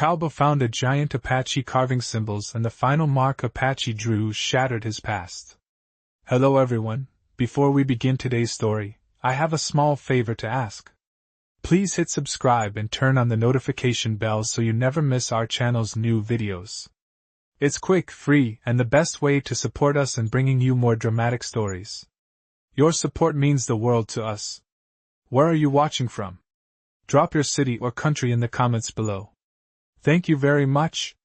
Cowboy found a giant Apache carving symbols, and the final mark Apache drew shattered his past. Hello everyone, before we begin today's story, I have a small favor to ask. Please hit subscribe and turn on the notification bell so you never miss our channel's new videos. It's quick, free, and the best way to support us in bringing you more dramatic stories. Your support means the world to us. Where are you watching from? Drop your city or country in the comments below. Thank you very much.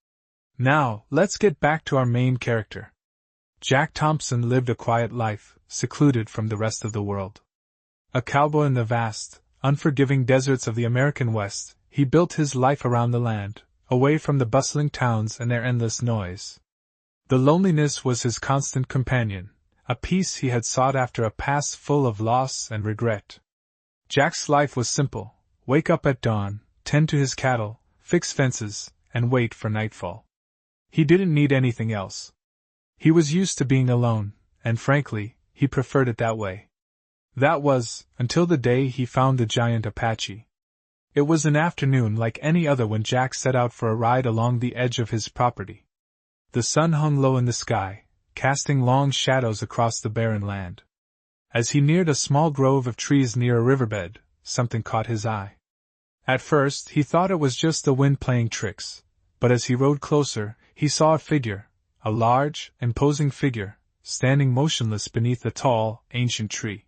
Now, let's get back to our main character. Jack Thompson lived a quiet life, secluded from the rest of the world. A cowboy in the vast, unforgiving deserts of the American West, he built his life around the land, away from the bustling towns and their endless noise. The loneliness was his constant companion, a peace he had sought after a past full of loss and regret. Jack's life was simple: wake up at dawn, tend to his cattle, fix fences, and wait for nightfall. He didn't need anything else. He was used to being alone, and frankly, he preferred it that way. That was, until the day he found the giant Apache. It was an afternoon like any other when Jack set out for a ride along the edge of his property. The sun hung low in the sky, casting long shadows across the barren land. As he neared a small grove of trees near a riverbed, something caught his eye. At first, he thought it was just the wind playing tricks, but as he rode closer, he saw a figure, a large, imposing figure, standing motionless beneath a tall, ancient tree.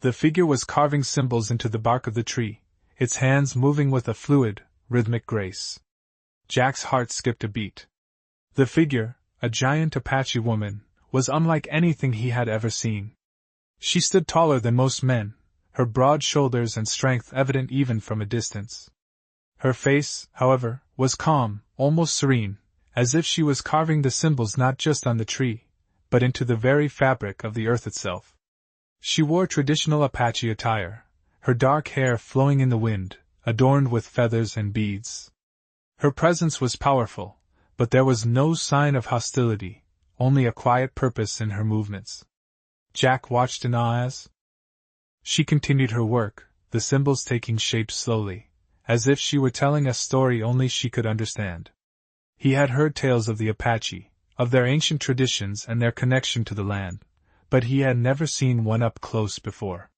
The figure was carving symbols into the bark of the tree, its hands moving with a fluid, rhythmic grace. Jack's heart skipped a beat. The figure, a giant Apache woman, was unlike anything he had ever seen. She stood taller than most men, her broad shoulders and strength evident even from a distance. Her face, however, was calm, almost serene, as if she was carving the symbols not just on the tree, but into the very fabric of the earth itself. She wore traditional Apache attire, her dark hair flowing in the wind, adorned with feathers and beads. Her presence was powerful, but there was no sign of hostility, only a quiet purpose in her movements. Jack watched in awe as she continued her work, the symbols taking shape slowly, as if she were telling a story only she could understand. He had heard tales of the Apache, of their ancient traditions and their connection to the land, but he had never seen one up close before.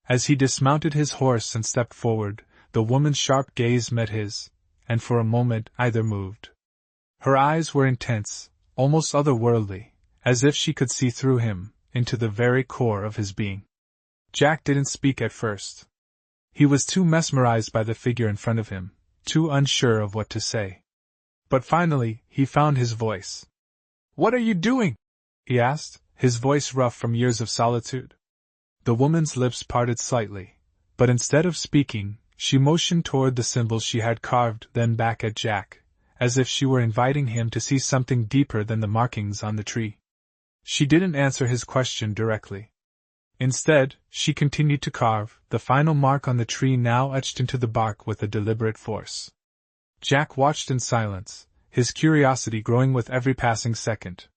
As he dismounted his horse and stepped forward, the woman's sharp gaze met his, and for a moment either moved. Her eyes were intense, almost otherworldly, as if she could see through him, into the very core of his being. Jack didn't speak at first. He was too mesmerized by the figure in front of him, too unsure of what to say. But finally, he found his voice. "What are you doing?" he asked, his voice rough from years of solitude. The woman's lips parted slightly, but instead of speaking, she motioned toward the symbols she had carved, then back at Jack, as if she were inviting him to see something deeper than the markings on the tree. She didn't answer his question directly. Instead, she continued to carve, the final mark on the tree now etched into the bark with a deliberate force. Jack watched in silence, his curiosity growing with every passing second.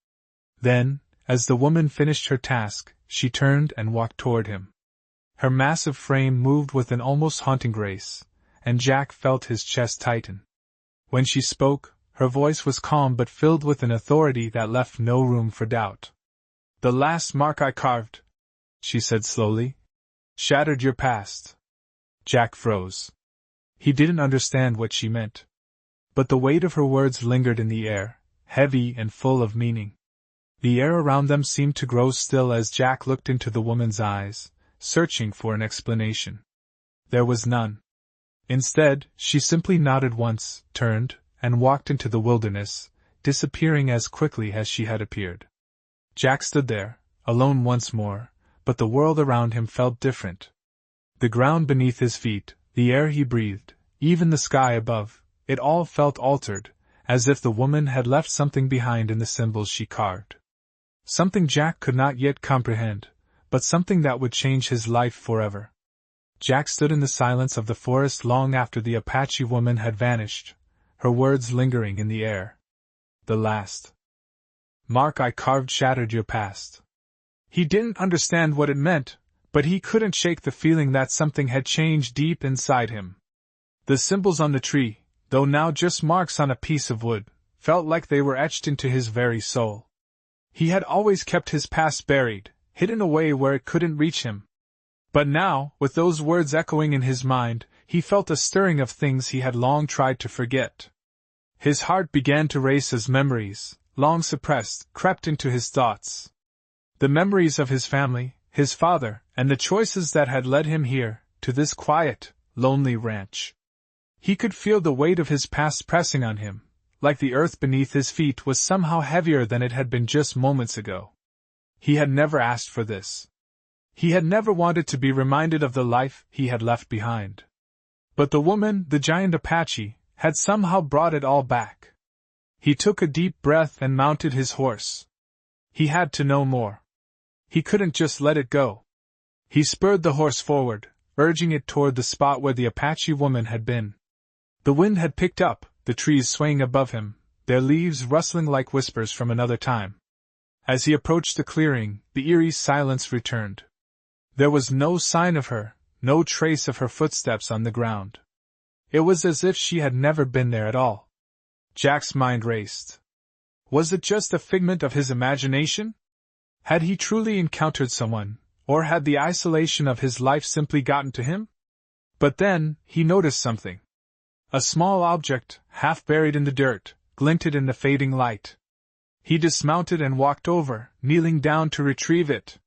Then, as the woman finished her task, she turned and walked toward him. Her massive frame moved with an almost haunting grace, and Jack felt his chest tighten. When she spoke, her voice was calm but filled with an authority that left no room for doubt. "The last mark I carved," she said slowly, "shattered your past." Jack froze. He didn't understand what she meant. But the weight of her words lingered in the air, heavy and full of meaning. The air around them seemed to grow still as Jack looked into the woman's eyes, searching for an explanation. There was none. Instead, she simply nodded once, turned, and walked into the wilderness, disappearing as quickly as she had appeared. Jack stood there, alone once more, but the world around him felt different. The ground beneath his feet, the air he breathed, even the sky above, it all felt altered, as if the woman had left something behind in the symbols she carved. Something Jack could not yet comprehend, but something that would change his life forever. Jack stood in the silence of the forest long after the Apache woman had vanished, her words lingering in the air. "The last mark I carved shattered your past." He didn't understand what it meant, but he couldn't shake the feeling that something had changed deep inside him. The symbols on the tree, though now just marks on a piece of wood, felt like they were etched into his very soul. He had always kept his past buried, hidden away where it couldn't reach him. But now, with those words echoing in his mind, he felt a stirring of things he had long tried to forget. His heart began to race as memories, long suppressed, crept into his thoughts. The memories of his family, his father, and the choices that had led him here, to this quiet, lonely ranch. He could feel the weight of his past pressing on him, like the earth beneath his feet was somehow heavier than it had been just moments ago. He had never asked for this. He had never wanted to be reminded of the life he had left behind. But the woman, the giant Apache, had somehow brought it all back. He took a deep breath and mounted his horse. He had to know more. He couldn't just let it go. He spurred the horse forward, urging it toward the spot where the Apache woman had been. The wind had picked up, the trees swaying above him, their leaves rustling like whispers from another time. As he approached the clearing, the eerie silence returned. There was no sign of her, no trace of her footsteps on the ground. It was as if she had never been there at all. Jack's mind raced. Was it just a figment of his imagination? Had he truly encountered someone, or had the isolation of his life simply gotten to him? But then, he noticed something. A small object, half buried in the dirt, glinted in the fading light. He dismounted and walked over, kneeling down to retrieve it.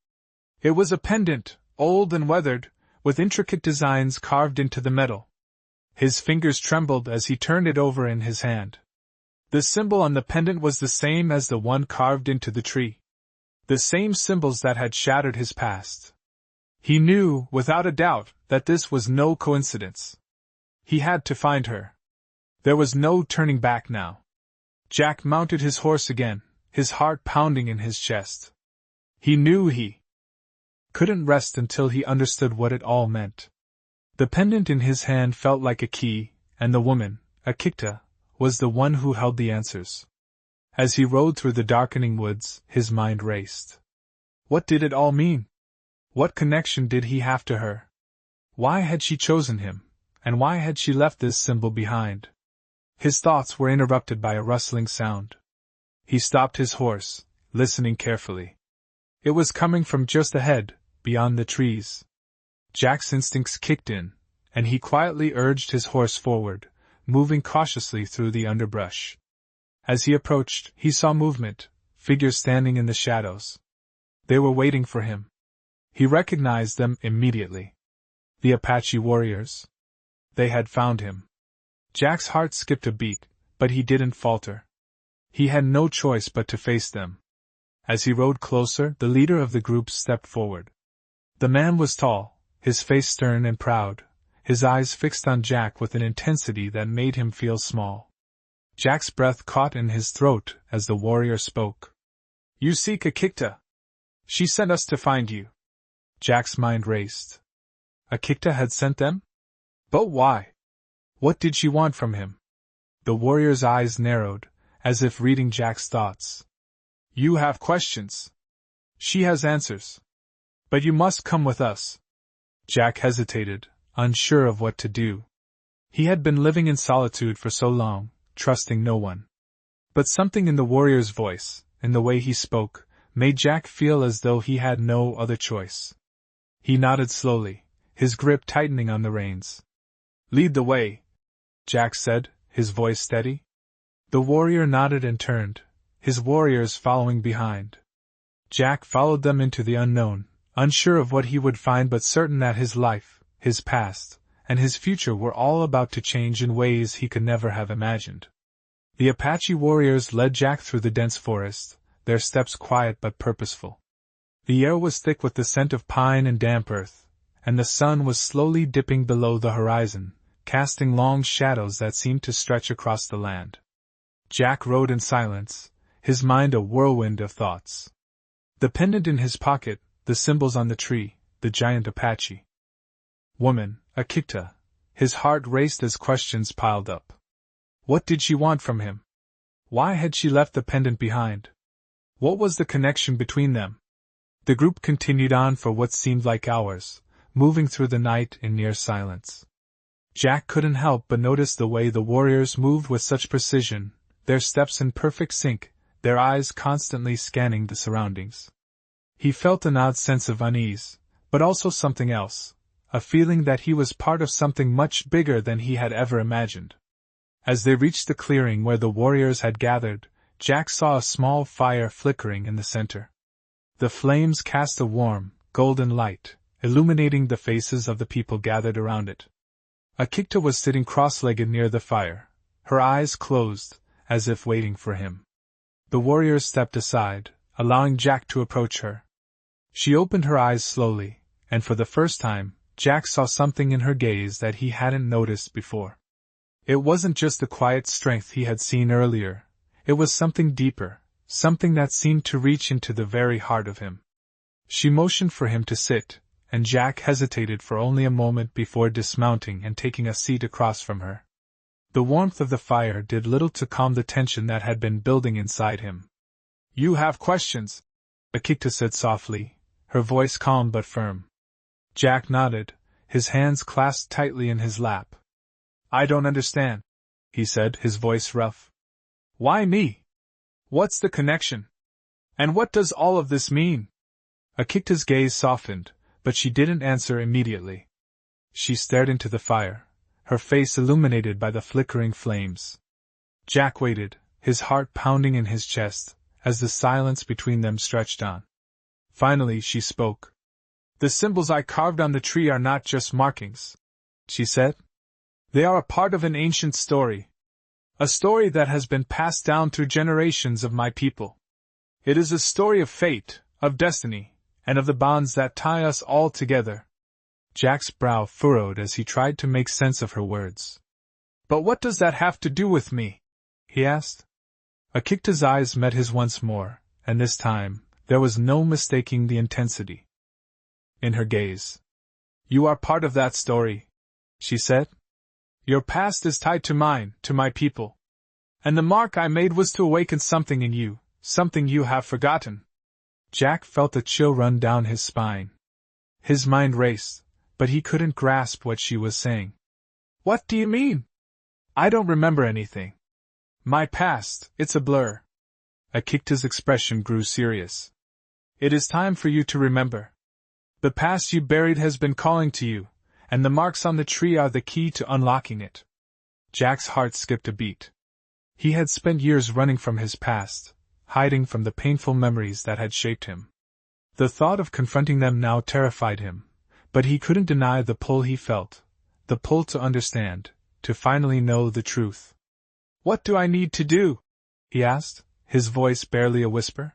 It was a pendant, old and weathered, with intricate designs carved into the metal. His fingers trembled as he turned it over in his hand. The symbol on the pendant was the same as the one carved into the tree. The same symbols that had shattered his past. He knew, without a doubt, that this was no coincidence. He had to find her. There was no turning back now. Jack mounted his horse again, his heart pounding in his chest. He knew he couldn't rest until he understood what it all meant. The pendant in his hand felt like a key, and the woman, Akikta, was the one who held the answers. As he rode through the darkening woods, his mind raced. What did it all mean? What connection did he have to her? Why had she chosen him, and why had she left this symbol behind? His thoughts were interrupted by a rustling sound. He stopped his horse, listening carefully. It was coming from just ahead, beyond the trees. Jack's instincts kicked in, and he quietly urged his horse forward, moving cautiously through the underbrush. As he approached, he saw movement, figures standing in the shadows. They were waiting for him. He recognized them immediately. The Apache warriors. They had found him. Jack's heart skipped a beat, but he didn't falter. He had no choice but to face them. As he rode closer, the leader of the group stepped forward. The man was tall, his face stern and proud, his eyes fixed on Jack with an intensity that made him feel small. Jack's breath caught in his throat as the warrior spoke. "You seek Akikta. She sent us to find you." Jack's mind raced. Akikta had sent them? But why? What did she want from him? The warrior's eyes narrowed, as if reading Jack's thoughts. "You have questions. She has answers. But you must come with us." Jack hesitated, unsure of what to do. He had been living in solitude for so long, trusting no one. But something in the warrior's voice, in the way he spoke, made Jack feel as though he had no other choice. He nodded slowly, his grip tightening on the reins. "Lead the way," Jack said, his voice steady. The warrior nodded and turned, his warriors following behind. Jack followed them into the unknown, unsure of what he would find but certain that his life, his past, and his future were all about to change in ways he could never have imagined. The Apache warriors led Jack through the dense forest, their steps quiet but purposeful. The air was thick with the scent of pine and damp earth, and the sun was slowly dipping below the horizon, casting long shadows that seemed to stretch across the land. Jack rode in silence, his mind a whirlwind of thoughts. The pendant in his pocket, the symbols on the tree, the giant Apache woman, Akikta. His heart raced as questions piled up. What did she want from him? Why had she left the pendant behind? What was the connection between them? The group continued on for what seemed like hours, moving through the night in near silence. Jack couldn't help but notice the way the warriors moved with such precision, their steps in perfect sync, their eyes constantly scanning the surroundings. He felt an odd sense of unease, but also something else, a feeling that he was part of something much bigger than he had ever imagined. As they reached the clearing where the warriors had gathered, Jack saw a small fire flickering in the center. The flames cast a warm, golden light, illuminating the faces of the people gathered around it. Akikta was sitting cross-legged near the fire, her eyes closed, as if waiting for him. The warriors stepped aside, allowing Jack to approach her. She opened her eyes slowly, and for the first time, Jack saw something in her gaze that he hadn't noticed before. It wasn't just the quiet strength he had seen earlier, it was something deeper, something that seemed to reach into the very heart of him. She motioned for him to sit, and Jack hesitated for only a moment before dismounting and taking a seat across from her. The warmth of the fire did little to calm the tension that had been building inside him. "You have questions," Akikta said softly, her voice calm but firm. Jack nodded, his hands clasped tightly in his lap. "I don't understand," he said, his voice rough. "Why me? What's the connection? And what does all of this mean?" Akikta's gaze softened, but she didn't answer immediately. She stared into the fire, her face illuminated by the flickering flames. Jack waited, his heart pounding in his chest, as the silence between them stretched on. Finally she spoke. "The symbols I carved on the tree are not just markings," she said. "They are a part of an ancient story. A story that has been passed down through generations of my people. It is a story of fate, of destiny, and of the bonds that tie us all together." Jack's brow furrowed as he tried to make sense of her words. "But what does that have to do with me?" he asked. Akikta's eyes met his once more, and this time, there was no mistaking the intensity in her gaze. "You are part of that story," she said. "Your past is tied to mine, to my people. And the mark I made was to awaken something in you, something you have forgotten." Jack felt a chill run down his spine. His mind raced, but he couldn't grasp what she was saying. "What do you mean? I don't remember anything. My past, it's a blur." Akikta's expression grew serious. "It is time for you to remember. The past you buried has been calling to you, and the marks on the tree are the key to unlocking it." Jack's heart skipped a beat. He had spent years running from his past, hiding from the painful memories that had shaped him. The thought of confronting them now terrified him, but he couldn't deny the pull he felt, the pull to understand, to finally know the truth. "What do I need to do?" he asked, his voice barely a whisper.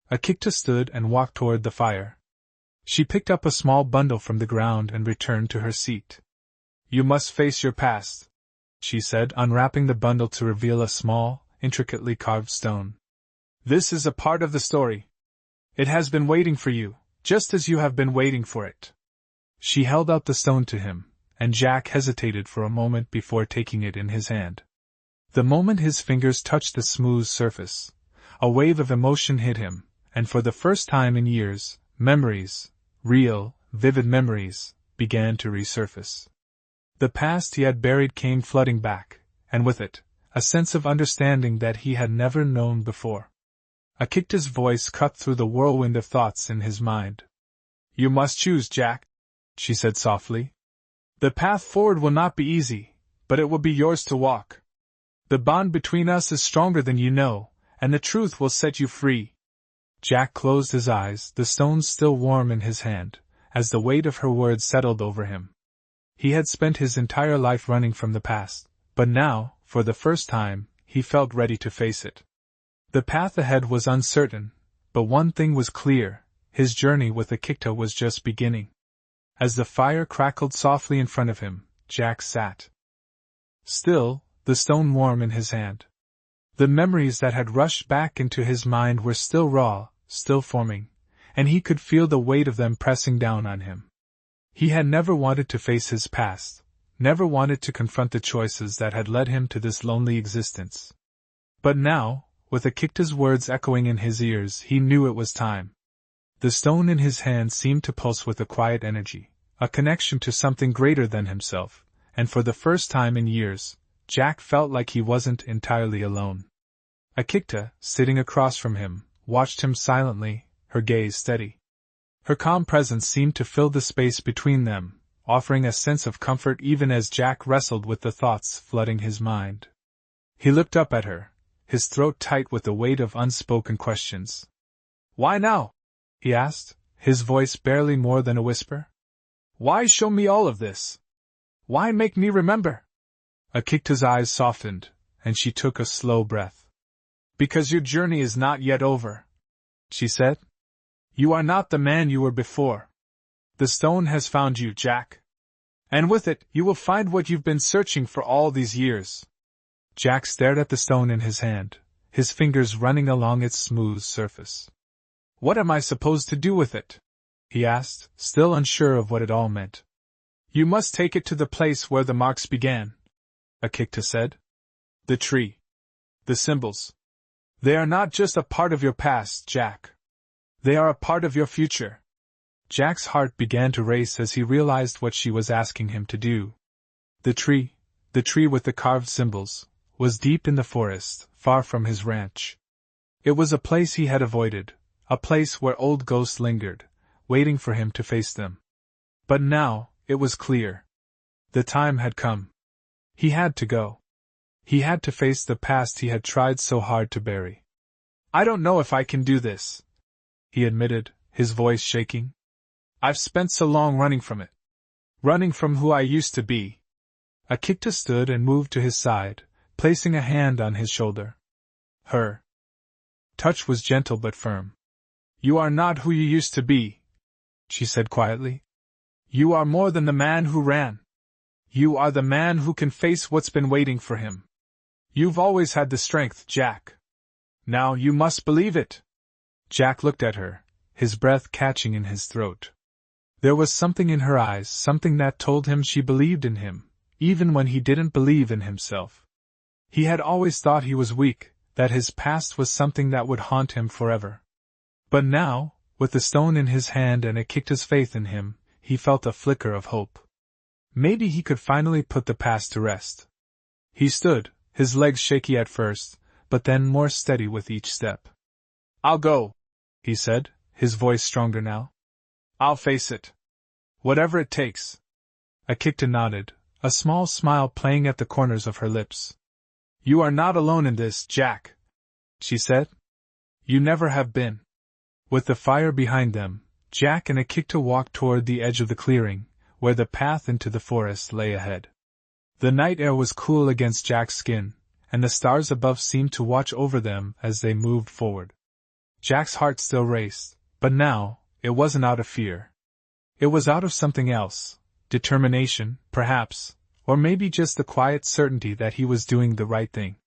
Akikta stood and walked toward the fire. She picked up a small bundle from the ground and returned to her seat. "You must face your past," she said, unwrapping the bundle to reveal a small, intricately carved stone. "This is a part of the story. It has been waiting for you, just as you have been waiting for it." She held out the stone to him, and Jack hesitated for a moment before taking it in his hand. The moment his fingers touched the smooth surface, a wave of emotion hit him, and for the first time in years, memories, real, vivid memories, began to resurface. The past he had buried came flooding back, and with it, a sense of understanding that he had never known before. Akikta's voice cut through the whirlwind of thoughts in his mind. "You must choose, Jack," she said softly. "The path forward will not be easy, but it will be yours to walk. The bond between us is stronger than you know, and the truth will set you free." Jack closed his eyes, the stones still warm in his hand, as the weight of her words settled over him. He had spent his entire life running from the past, but now, for the first time, he felt ready to face it. The path ahead was uncertain, but one thing was clear: his journey with Akikta was just beginning. As the fire crackled softly in front of him, Jack sat still, the stone warm in his hand. The memories that had rushed back into his mind were still raw, still forming, and he could feel the weight of them pressing down on him. He had never wanted to face his past, never wanted to confront the choices that had led him to this lonely existence. But now, with Akikta's words echoing in his ears, he knew it was time. The stone in his hand seemed to pulse with a quiet energy, a connection to something greater than himself, and for the first time in years, Jack felt like he wasn't entirely alone. Akikta, sitting across from him, watched him silently, her gaze steady. Her calm presence seemed to fill the space between them, offering a sense of comfort even as Jack wrestled with the thoughts flooding his mind. He looked up at her, his throat tight with the weight of unspoken questions. "Why now?" he asked, his voice barely more than a whisper. "Why show me all of this? Why make me remember?" Akikta's eyes softened, and she took a slow breath. "Because your journey is not yet over," she said. "You are not the man you were before. The stone has found you, Jack. And with it, you will find what you've been searching for all these years." Jack stared at the stone in his hand, his fingers running along its smooth surface. "What am I supposed to do with it?" he asked, still unsure of what it all meant. "You must take it to the place where the marks began," Akikta said. "The tree. The symbols. They are not just a part of your past, Jack. They are a part of your future." Jack's heart began to race as he realized what she was asking him to do. The tree with the carved symbols, was deep in the forest, far from his ranch. It was a place he had avoided, a place where old ghosts lingered, waiting for him to face them. But now, it was clear. The time had come. He had to go. He had to face the past he had tried so hard to bury. "I don't know if I can do this," he admitted, his voice shaking. "I've spent so long running from it. Running from who I used to be." Akikta stood and moved to his side, placing a hand on his shoulder. Her touch was gentle but firm. "You are not who you used to be," she said quietly. "You are more than the man who ran. You are the man who can face what's been waiting for him. You've always had the strength, Jack. Now you must believe it." Jack looked at her, his breath catching in his throat. There was something in her eyes, something that told him she believed in him, even when he didn't believe in himself. He had always thought he was weak, that his past was something that would haunt him forever. But now, with the stone in his hand and Akikta's faith in him, he felt a flicker of hope. Maybe he could finally put the past to rest. He stood, his legs shaky at first, but then more steady with each step. "I'll go," he said, his voice stronger now. "I'll face it. Whatever it takes." Akikta nodded, a small smile playing at the corners of her lips. "You are not alone in this, Jack," she said. "You never have been." With the fire behind them, Jack and Akikta walked toward the edge of the clearing, where the path into the forest lay ahead. The night air was cool against Jack's skin, and the stars above seemed to watch over them as they moved forward. Jack's heart still raced, but now, it wasn't out of fear. It was out of something else, determination, perhaps, or maybe just the quiet certainty that he was doing the right thing.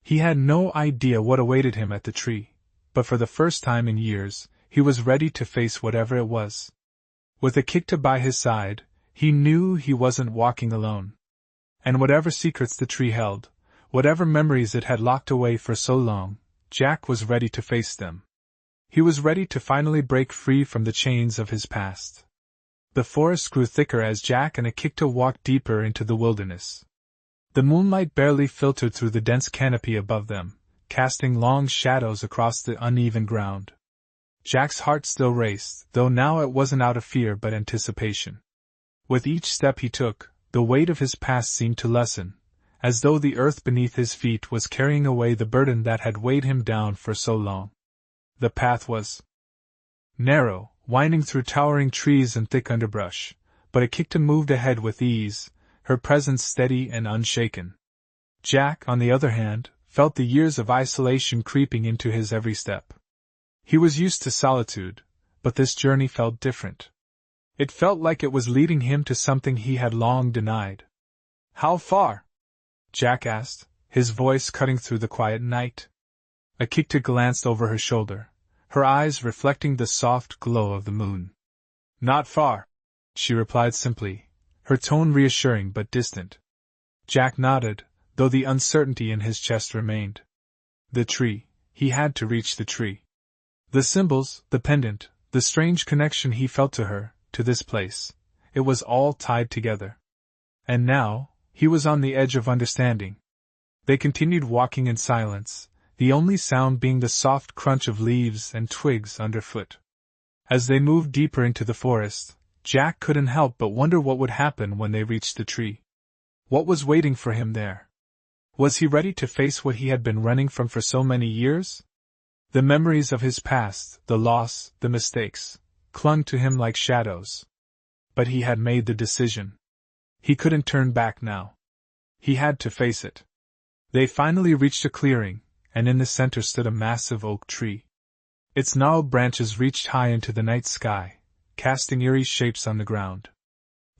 He had no idea what awaited him at the tree, but for the first time in years, he was ready to face whatever it was. With Akikta by his side, he knew he wasn't walking alone. And whatever secrets the tree held, whatever memories it had locked away for so long, Jack was ready to face them. He was ready to finally break free from the chains of his past. The forest grew thicker as Jack and Akikta walked deeper into the wilderness. The moonlight barely filtered through the dense canopy above them, casting long shadows across the uneven ground. Jack's heart still raced, though now it wasn't out of fear but anticipation. With each step he took, the weight of his past seemed to lessen, as though the earth beneath his feet was carrying away the burden that had weighed him down for so long. The path was narrow, winding through towering trees and thick underbrush, but Akikta moved ahead with ease, her presence steady and unshaken. Jack, on the other hand, felt the years of isolation creeping into his every step. He was used to solitude, but this journey felt different. It felt like it was leading him to something he had long denied. "How far?" Jack asked, his voice cutting through the quiet night. Akikta glanced over her shoulder, her eyes reflecting the soft glow of the moon. "Not far," she replied simply, her tone reassuring but distant. Jack nodded, though the uncertainty in his chest remained. The tree, he had to reach the tree. The symbols, the pendant, the strange connection he felt to her, to this place, it was all tied together. And now, he was on the edge of understanding. They continued walking in silence, the only sound being the soft crunch of leaves and twigs underfoot. As they moved deeper into the forest, Jack couldn't help but wonder what would happen when they reached the tree. What was waiting for him there? Was he ready to face what he had been running from for so many years? The memories of his past, the loss, the mistakes, clung to him like shadows. But he had made the decision. He couldn't turn back now. He had to face it. They finally reached a clearing, and in the center stood a massive oak tree. Its gnarled branches reached high into the night sky, casting eerie shapes on the ground.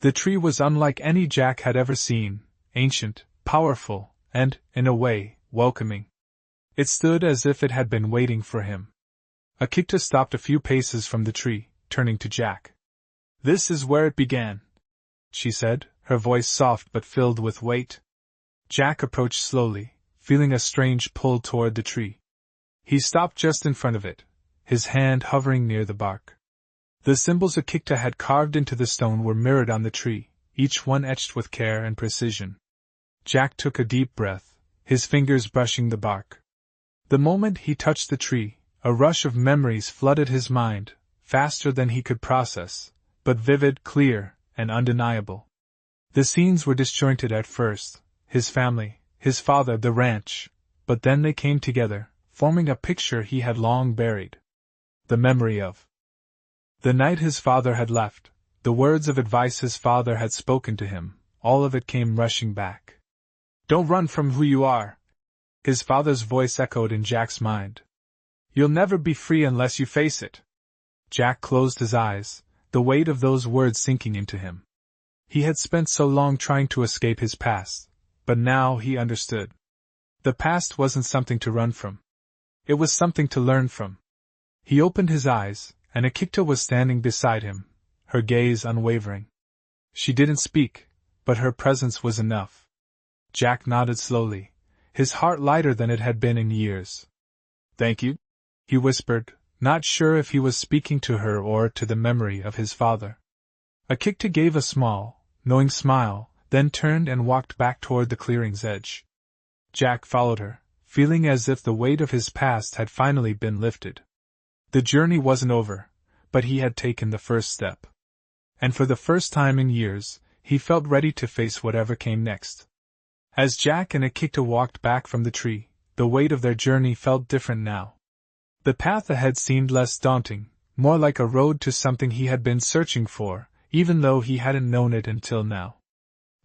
The tree was unlike any Jack had ever seen, ancient, powerful, and, in a way, welcoming. It stood as if it had been waiting for him. Akita stopped a few paces from the tree, turning to Jack. "This is where it began," she said, her voice soft but filled with weight. Jack approached slowly, feeling a strange pull toward the tree. He stopped just in front of it, his hand hovering near the bark. The symbols Akita had carved into the stone were mirrored on the tree, each one etched with care and precision. Jack took a deep breath, his fingers brushing the bark. The moment he touched the tree, a rush of memories flooded his mind, faster than he could process, but vivid, clear, and undeniable. The scenes were disjointed at first, his family, his father, the ranch, but then they came together, forming a picture he had long buried. The memory of the night his father had left, the words of advice his father had spoken to him, all of it came rushing back. "Don't run from who you are," his father's voice echoed in Jack's mind. "You'll never be free unless you face it." Jack closed his eyes, the weight of those words sinking into him. He had spent so long trying to escape his past, but now he understood. The past wasn't something to run from. It was something to learn from. He opened his eyes, and Akita was standing beside him, her gaze unwavering. She didn't speak, but her presence was enough. Jack nodded slowly, his heart lighter than it had been in years. "Thank you," he whispered, not sure if he was speaking to her or to the memory of his father. Akita gave a small, knowing smile, then turned and walked back toward the clearing's edge. Jack followed her, feeling as if the weight of his past had finally been lifted. The journey wasn't over, but he had taken the first step. And for the first time in years, he felt ready to face whatever came next. As Jack and Akita walked back from the tree, the weight of their journey felt different now. The path ahead seemed less daunting, more like a road to something he had been searching for, even though he hadn't known it until now.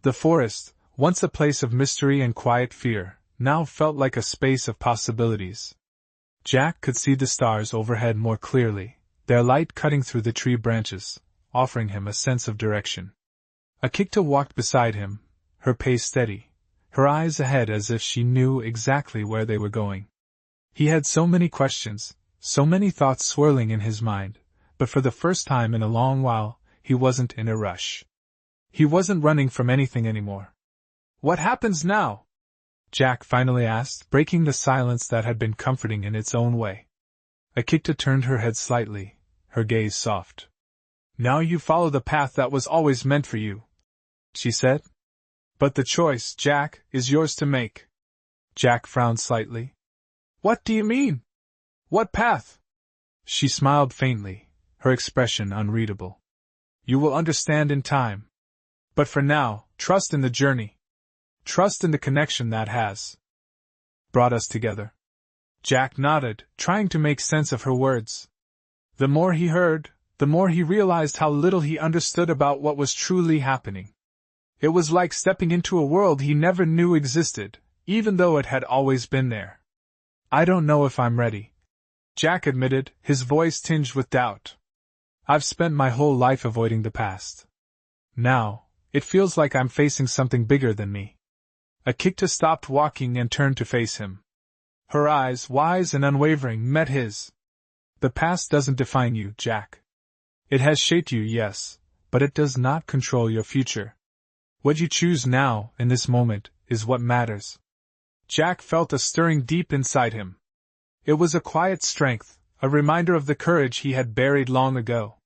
The forest, once a place of mystery and quiet fear, now felt like a space of possibilities. Jack could see the stars overhead more clearly, their light cutting through the tree branches, offering him a sense of direction. Akita walked beside him, her pace steady, her eyes ahead as if she knew exactly where they were going. He had so many questions, so many thoughts swirling in his mind, but for the first time in a long while, he wasn't in a rush. He wasn't running from anything anymore. "What happens now?" Jack finally asked, breaking the silence that had been comforting in its own way. Akita turned her head slightly, her gaze soft. "Now you follow the path that was always meant for you," she said. "But the choice, Jack, is yours to make." Jack frowned slightly. "What do you mean? What path?" She smiled faintly, her expression unreadable. "You will understand in time. But for now, trust in the journey. Trust in the connection that has brought us together." Jack nodded, trying to make sense of her words. The more he heard, the more he realized how little he understood about what was truly happening. It was like stepping into a world he never knew existed, even though it had always been there. "I don't know if I'm ready," Jack admitted, his voice tinged with doubt. "I've spent my whole life avoiding the past. Now, it feels like I'm facing something bigger than me." Akita stopped walking and turned to face him. Her eyes, wise and unwavering, met his. "The past doesn't define you, Jack. It has shaped you, yes, but it does not control your future. What you choose now, in this moment, is what matters." Jack felt a stirring deep inside him. It was a quiet strength, a reminder of the courage he had buried long ago.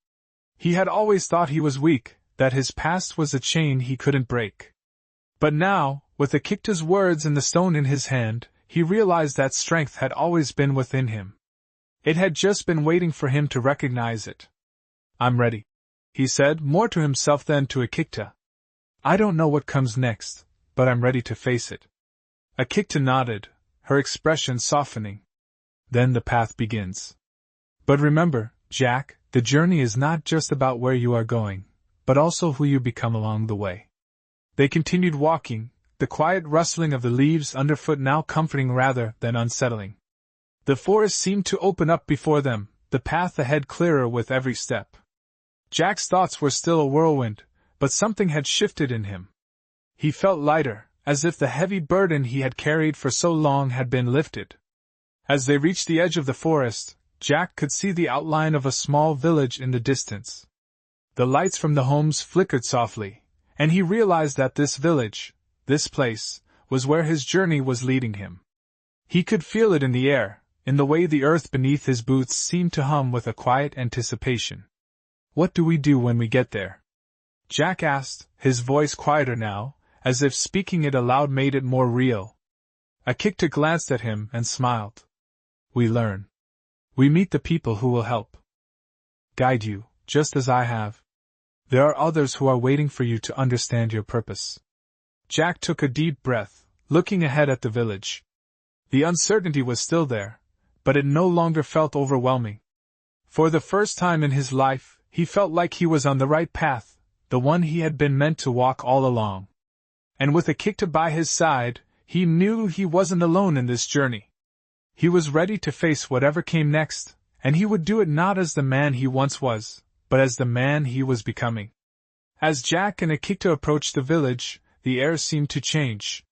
He had always thought he was weak, that his past was a chain he couldn't break. But now, with Akikta's words and the stone in his hand, he realized that strength had always been within him. It had just been waiting for him to recognize it. "I'm ready," he said, more to himself than to Akikta. "I don't know what comes next, but I'm ready to face it." Akikta nodded, her expression softening. "Then the path begins. But remember, Jack, the journey is not just about where you are going, but also who you become along the way." They continued walking, the quiet rustling of the leaves underfoot now comforting rather than unsettling. The forest seemed to open up before them, the path ahead clearer with every step. Jack's thoughts were still a whirlwind, but something had shifted in him. He felt lighter, as if the heavy burden he had carried for so long had been lifted. As they reached the edge of the forest, Jack could see the outline of a small village in the distance. The lights from the homes flickered softly, and he realized that this village, this place, was where his journey was leading him. He could feel it in the air, in the way the earth beneath his boots seemed to hum with a quiet anticipation. "What do we do when we get there?" Jack asked, his voice quieter now, as if speaking it aloud made it more real. Akikta glanced at him and smiled. "We learn. We meet the people who will help guide you, just as I have. There are others who are waiting for you to understand your purpose." Jack took a deep breath, looking ahead at the village. The uncertainty was still there, but it no longer felt overwhelming. For the first time in his life, he felt like he was on the right path, the one he had been meant to walk all along. And with Akikta by his side, he knew he wasn't alone in this journey. He was ready to face whatever came next, and he would do it not as the man he once was, but as the man he was becoming. As Jack and Akikta approached the village, the air seemed to change.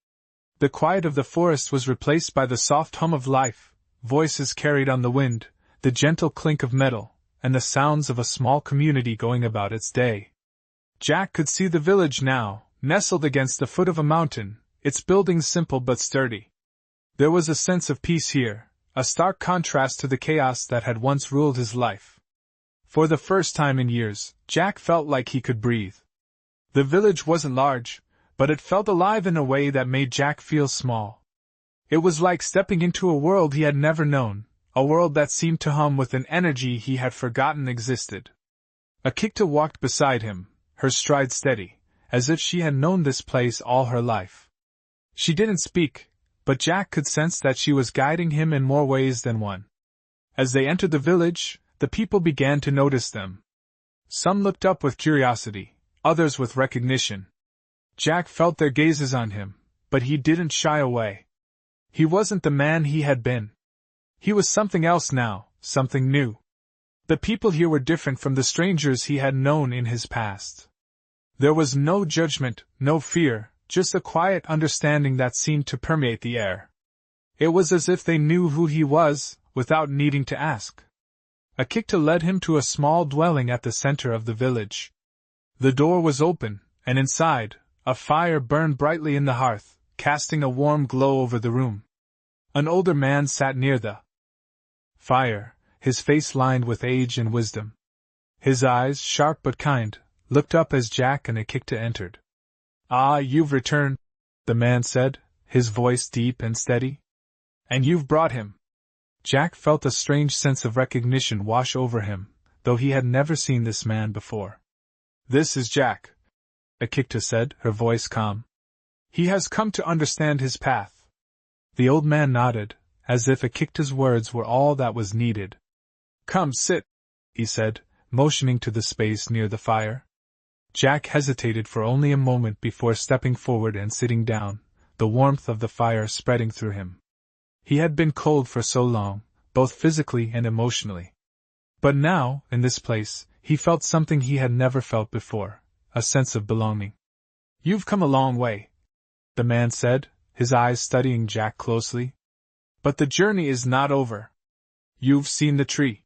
The quiet of the forest was replaced by the soft hum of life, voices carried on the wind, the gentle clink of metal, and the sounds of a small community going about its day. Jack could see the village now, nestled against the foot of a mountain, its buildings simple but sturdy. There was a sense of peace here, a stark contrast to the chaos that had once ruled his life. For the first time in years, Jack felt like he could breathe. The village wasn't large, but it felt alive in a way that made Jack feel small. It was like stepping into a world he had never known, a world that seemed to hum with an energy he had forgotten existed. Akikta walked beside him, her stride steady, as if she had known this place all her life. She didn't speak, but Jack could sense that she was guiding him in more ways than one. As they entered the village, the people began to notice them. Some looked up with curiosity, others with recognition. Jack felt their gazes on him, but he didn't shy away. He wasn't the man he had been. He was something else now, something new. The people here were different from the strangers he had known in his past. There was no judgment, no fear, just a quiet understanding that seemed to permeate the air. It was as if they knew who he was, without needing to ask. Akikta led him to a small dwelling at the center of the village. The door was open, and inside, a fire burned brightly in the hearth, casting a warm glow over the room. An older man sat near the fire, his face lined with age and wisdom. His eyes, sharp but kind, looked up as Jack and Akikta entered. "Ah, you've returned," the man said, his voice deep and steady. "And you've brought him." Jack felt a strange sense of recognition wash over him, though he had never seen this man before. "This is Jack," Akikta said, her voice calm. "He has come to understand his path." The old man nodded, as if Akikta's words were all that was needed. "Come sit," he said, motioning to the space near the fire. Jack hesitated for only a moment before stepping forward and sitting down, the warmth of the fire spreading through him. He had been cold for so long, both physically and emotionally. But now, in this place, he felt something he had never felt before, a sense of belonging. "You've come a long way," the man said, his eyes studying Jack closely. "But the journey is not over. You've seen the tree.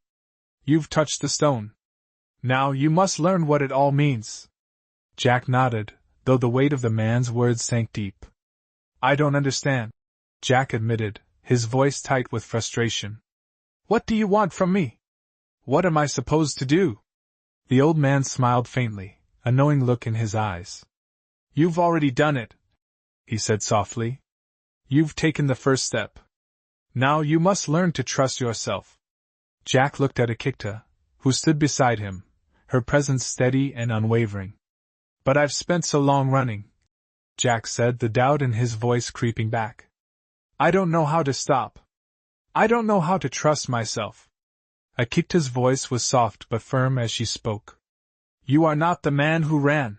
You've touched the stone. Now you must learn what it all means." Jack nodded, though the weight of the man's words sank deep. "I don't understand," Jack admitted, his voice tight with frustration. "What do you want from me? What am I supposed to do?" The old man smiled faintly, a knowing look in his eyes. "You've already done it," he said softly. You've taken the first step. Now you must learn to trust yourself. Jack looked at Akikta, who stood beside him, her presence steady and unwavering. But I've spent so long running, Jack said, the doubt in his voice creeping back. I don't know how to stop. I don't know how to trust myself. Akikta's voice was soft but firm as she spoke. You are not the man who ran.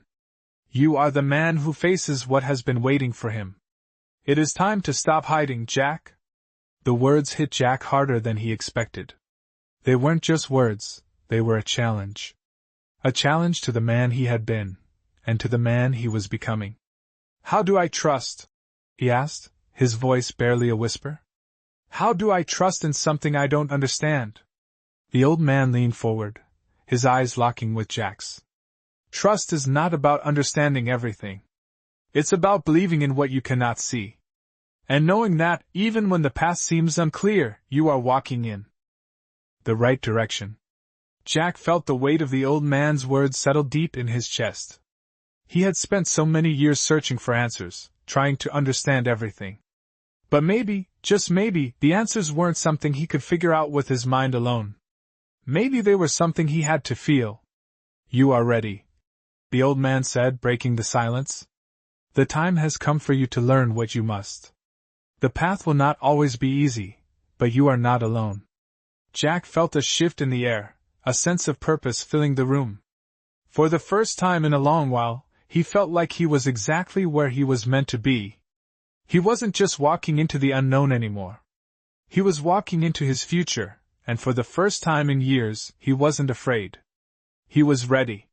You are the man who faces what has been waiting for him. It is time to stop hiding, Jack. The words hit Jack harder than he expected. They weren't just words, they were a challenge. A challenge to the man he had been, and to the man he was becoming. How do I trust? He asked, his voice barely a whisper. How do I trust in something I don't understand? The old man leaned forward, his eyes locking with Jack's. Trust is not about understanding everything. It's about believing in what you cannot see. And knowing that, even when the path seems unclear, you are walking in the right direction. Jack felt the weight of the old man's words settle deep in his chest. He had spent so many years searching for answers, trying to understand everything. But maybe, just maybe, the answers weren't something he could figure out with his mind alone. Maybe they were something he had to feel. You are ready, the old man said, breaking the silence. The time has come for you to learn what you must. The path will not always be easy, but you are not alone. Jack felt a shift in the air, a sense of purpose filling the room. For the first time in a long while, he felt like he was exactly where he was meant to be. He wasn't just walking into the unknown anymore. He was walking into his future, and for the first time in years, he wasn't afraid. He was ready.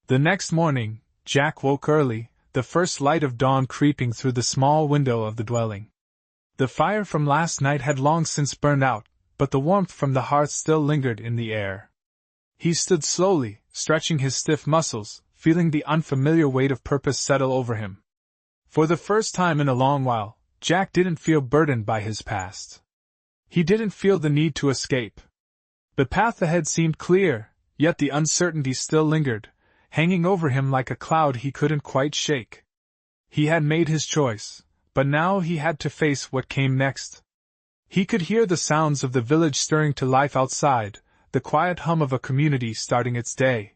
The next morning, Jack woke early, the first light of dawn creeping through the small window of the dwelling. The fire from last night had long since burned out, but the warmth from the hearth still lingered in the air. He stood slowly, stretching his stiff muscles, feeling the unfamiliar weight of purpose settle over him. For the first time in a long while, Jack didn't feel burdened by his past. He didn't feel the need to escape. The path ahead seemed clear, yet the uncertainty still lingered, hanging over him like a cloud he couldn't quite shake. He had made his choice, but now he had to face what came next. He could hear the sounds of the village stirring to life outside, the quiet hum of a community starting its day.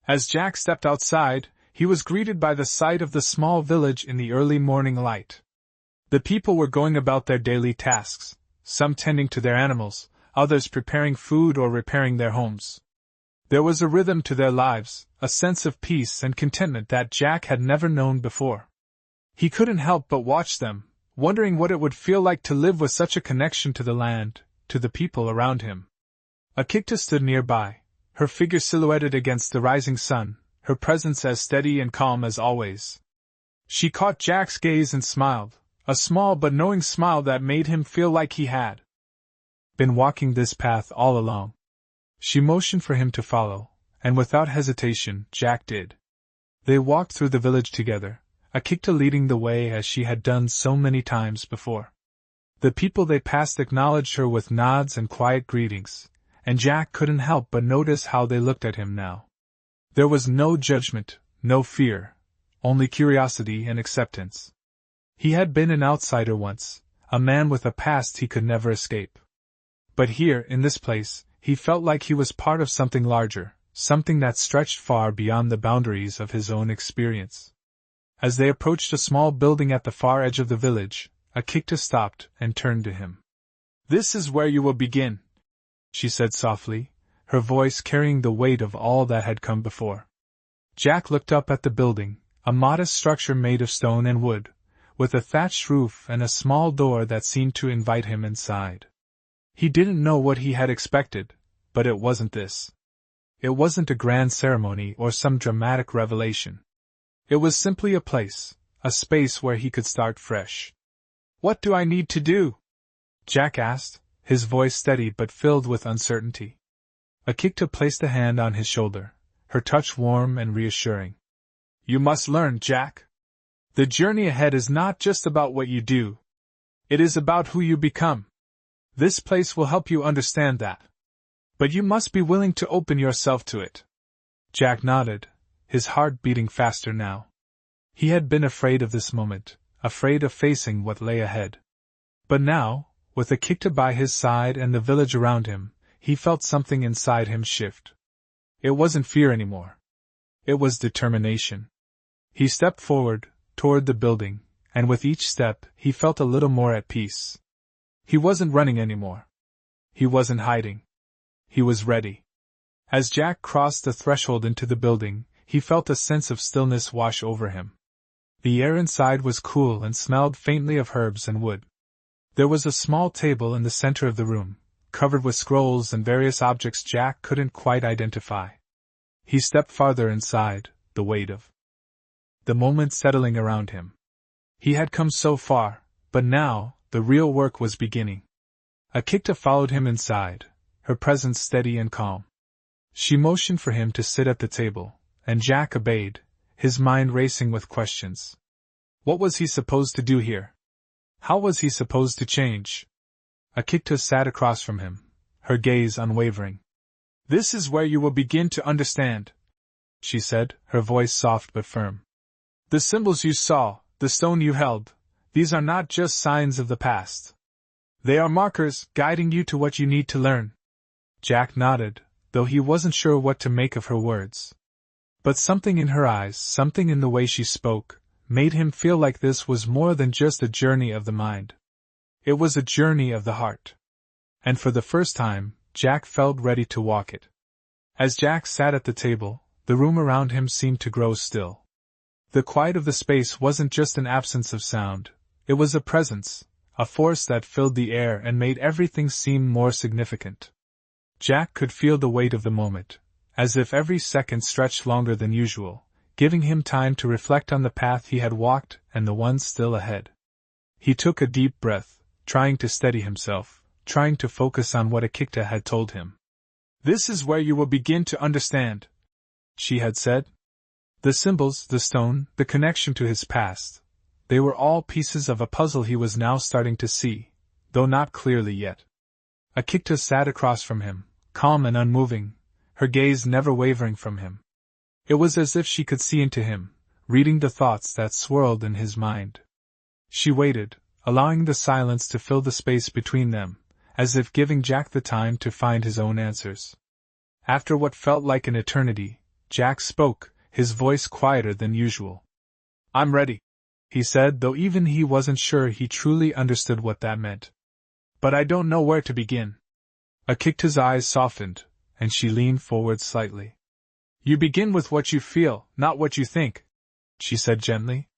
As Jack stepped outside, he was greeted by the sight of the small village in the early morning light. The people were going about their daily tasks, some tending to their animals, others preparing food or repairing their homes. There was a rhythm to their lives, a sense of peace and contentment that Jack had never known before. He couldn't help but watch them, wondering what it would feel like to live with such a connection to the land, to the people around him. Akikta stood nearby, her figure silhouetted against the rising sun, her presence as steady and calm as always. She caught Jack's gaze and smiled, a small but knowing smile that made him feel like he had been walking this path all along. She motioned for him to follow, and without hesitation, Jack did. They walked through the village together, Akikta leading the way as she had done so many times before. The people they passed acknowledged her with nods and quiet greetings, and Jack couldn't help but notice how they looked at him now. There was no judgment, no fear, only curiosity and acceptance. He had been an outsider once, a man with a past he could never escape. But here, in this place, he felt like he was part of something larger, something that stretched far beyond the boundaries of his own experience. As they approached a small building at the far edge of the village, Akikta stopped and turned to him. "This is where you will begin," she said softly, her voice carrying the weight of all that had come before. Jack looked up at the building, a modest structure made of stone and wood, with a thatched roof and a small door that seemed to invite him inside. He didn't know what he had expected, but it wasn't this. It wasn't a grand ceremony or some dramatic revelation. It was simply a place, a space where he could start fresh. "What do I need to do?" Jack asked, his voice steady but filled with uncertainty. Akikta placed a hand on his shoulder, her touch warm and reassuring. "You must learn, Jack. The journey ahead is not just about what you do. It is about who you become. This place will help you understand that. But you must be willing to open yourself to it." Jack nodded, his heart beating faster now. He had been afraid of this moment, afraid of facing what lay ahead. But now, with Akikta by his side and the village around him, he felt something inside him shift. It wasn't fear anymore. It was determination. He stepped forward, toward the building, and with each step, he felt a little more at peace. He wasn't running anymore. He wasn't hiding. He was ready. As Jack crossed the threshold into the building, he felt a sense of stillness wash over him. The air inside was cool and smelled faintly of herbs and wood. There was a small table in the center of the room, covered with scrolls and various objects Jack couldn't quite identify. He stepped farther inside, the weight of the moment settling around him. He had come so far, but now, the real work was beginning. Akikta followed him inside, her presence steady and calm. She motioned for him to sit at the table, and Jack obeyed, his mind racing with questions. What was he supposed to do here? How was he supposed to change? Akikta sat across from him, her gaze unwavering. This is where you will begin to understand, she said, her voice soft but firm. The symbols you saw, the stone you held, these are not just signs of the past. They are markers, guiding you to what you need to learn. Jack nodded, though he wasn't sure what to make of her words. But something in her eyes, something in the way she spoke, made him feel like this was more than just a journey of the mind. It was a journey of the heart. And for the first time, Jack felt ready to walk it. As Jack sat at the table, the room around him seemed to grow still. The quiet of the space wasn't just an absence of sound, it was a presence, a force that filled the air and made everything seem more significant. Jack could feel the weight of the moment, as if every second stretched longer than usual, giving him time to reflect on the path he had walked and the one still ahead. He took a deep breath, trying to steady himself, trying to focus on what Akikta had told him. This is where you will begin to understand, she had said. The symbols, the stone, the connection to his past, they were all pieces of a puzzle he was now starting to see, though not clearly yet. Akikta sat across from him, calm and unmoving, her gaze never wavering from him. It was as if she could see into him, reading the thoughts that swirled in his mind. She waited, allowing the silence to fill the space between them, as if giving Jack the time to find his own answers. After what felt like an eternity, Jack spoke, his voice quieter than usual. I'm ready, he said, though even he wasn't sure he truly understood what that meant. But I don't know where to begin. Akikta's eyes softened, and she leaned forward slightly. You begin with what you feel, not what you think, she said gently.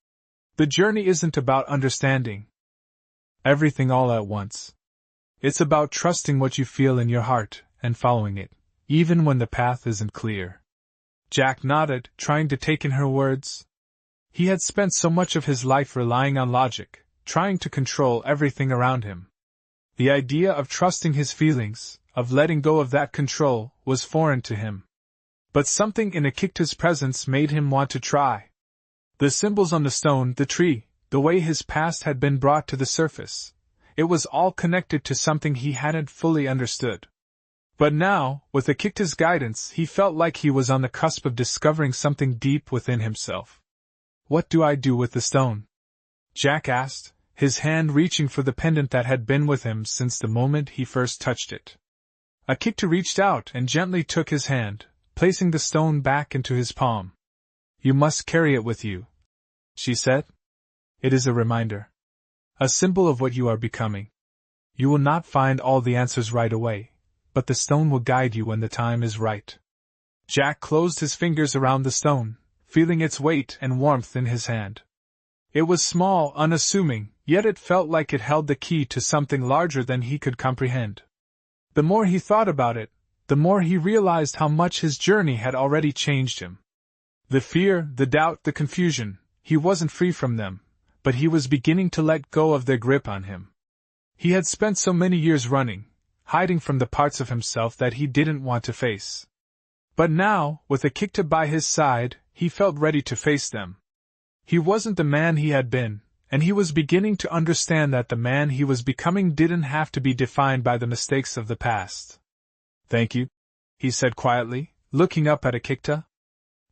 The journey isn't about understanding everything all at once. It's about trusting what you feel in your heart and following it, even when the path isn't clear. Jack nodded, trying to take in her words. He had spent so much of his life relying on logic, trying to control everything around him. The idea of trusting his feelings, of letting go of that control, was foreign to him. But something in Akikta's presence made him want to try. The symbols on the stone, the tree, the way his past had been brought to the surface, it was all connected to something he hadn't fully understood. But now, with Akikta's guidance, he felt like he was on the cusp of discovering something deep within himself. What do I do with the stone? Jack asked, his hand reaching for the pendant that had been with him since the moment he first touched it. Akikta reached out and gently took his hand, placing the stone back into his palm. You must carry it with you, she said. It is a reminder. A symbol of what you are becoming. You will not find all the answers right away, but the stone will guide you when the time is right. Jack closed his fingers around the stone, feeling its weight and warmth in his hand. It was small, unassuming, yet it felt like it held the key to something larger than he could comprehend. The more he thought about it, the more he realized how much his journey had already changed him. The fear, the doubt, the confusion, he wasn't free from them, but he was beginning to let go of their grip on him. He had spent so many years running, hiding from the parts of himself that he didn't want to face. But now, with Akikta by his side, he felt ready to face them. He wasn't the man he had been, and he was beginning to understand that the man he was becoming didn't have to be defined by the mistakes of the past. Thank you, he said quietly, looking up at Akikta.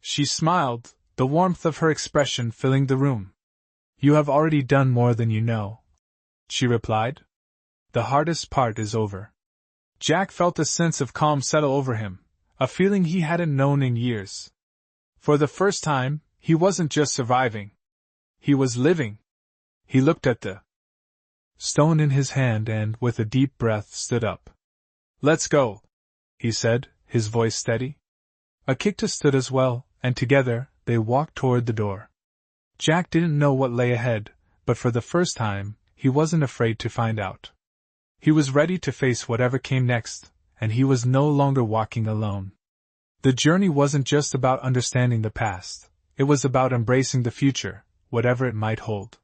She smiled, the warmth of her expression filling the room. You have already done more than you know, she replied. The hardest part is over. Jack felt a sense of calm settle over him, a feeling he hadn't known in years. For the first time, he wasn't just surviving. He was living. He looked at the stone in his hand and, with a deep breath, stood up. Let's go, he said, his voice steady. Akita stood as well, and together, they walked toward the door. Jack didn't know what lay ahead, but for the first time, he wasn't afraid to find out. He was ready to face whatever came next, and he was no longer walking alone. The journey wasn't just about understanding the past, it was about embracing the future, whatever it might hold.